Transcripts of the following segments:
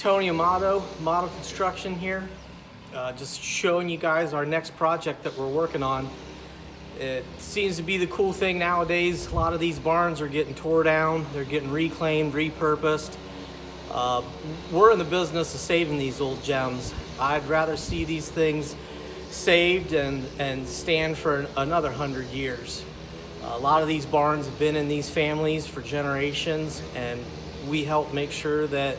Tony Amato, Amato Construction here. Just showing you guys our next project that we're working on. It seems to be the cool thing nowadays. A lot of these barns are getting tore down, they're getting reclaimed, repurposed. We're in the business of saving these old gems. I'd rather see these things saved and stand for another 100 years. A lot of these barns have been in these families for generations, and we help make sure that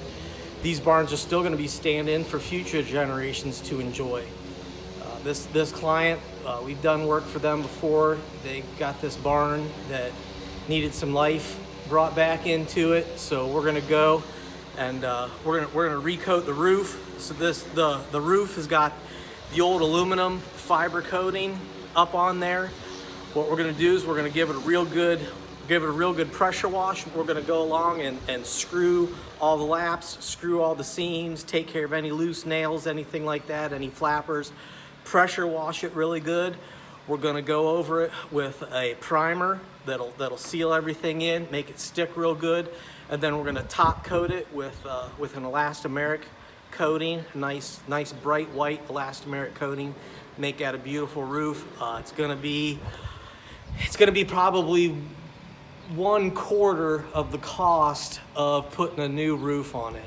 these barns are still going to be standing for future generations to enjoy. This client, we've done work for them before. They got this barn that needed some life brought back into it, so we're going to go and we're going to recoat the roof. So the roof has got the old aluminum fiber coating up on there. What we're going to do is we're going to give it a real good pressure wash. We're going to go along and screw all the laps, screw all the seams, take care of any loose nails, anything like that, any flappers. Pressure wash it really good. We're going to go over it with a primer that'll seal everything in, make it stick real good, and then we're going to top coat it with an elastomeric coating, nice bright white elastomeric coating, make that a beautiful roof. It's going to be probably 1/4 of the cost of putting a new roof on it.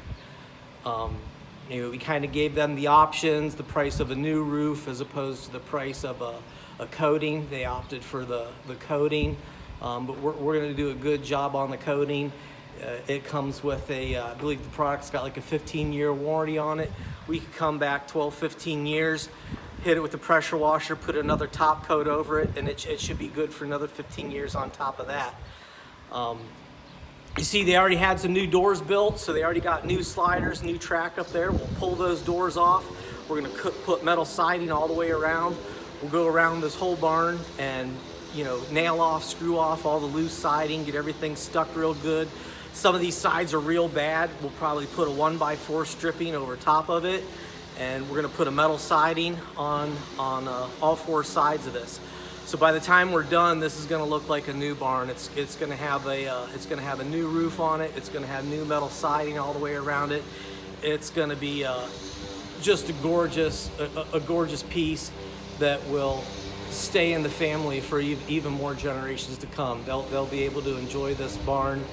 We kind of gave them the options, the price of a new roof as opposed to the price of a coating. They opted for the coating, but we're going to do a good job on the coating. It comes with I believe the product's got like a 15-year warranty on it. We could come back 12, 15 years, hit it with the pressure washer, put another top coat over it, and it should be good for another 15 years on top of that. You see, they already had some new doors built, so they already got new sliders, new track up there. We'll pull those doors off. We're going to put metal siding all the way around. We'll go around this whole barn and nail off, screw off all the loose siding, get everything stuck real good. Some of these sides are real bad. We'll probably put a 1x4 stripping over top of it, and we're going to put a metal siding on all 4 sides of this. So by the time we're done, this is going to look like a new barn. It's going to have a new roof on it. It's going to have new metal siding all the way around it. It's going to be just a gorgeous piece that will stay in the family for even more generations to come. They'll be able to enjoy this barn.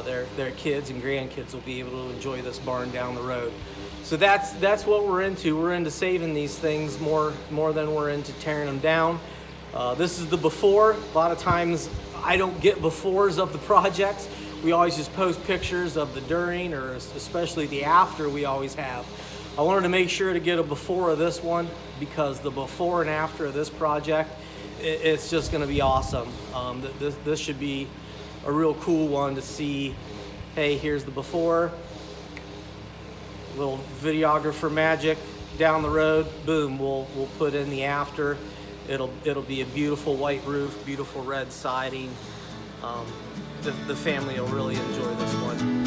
Their kids and grandkids will be able to enjoy this barn down the road. So that's what we're into. We're into saving these things more than we're into tearing them down. This is the before. A lot of times I don't get befores of the projects. We always just post pictures of the during, or especially the after we always have. I wanted to make sure to get a before of this one because the before and after of this project, it's just going to be awesome. This should be a real cool one to see. Hey, here's the before. Little videographer magic down the road. Boom, we'll put in the after. It'll be a beautiful white roof, beautiful red siding. The family will really enjoy this one.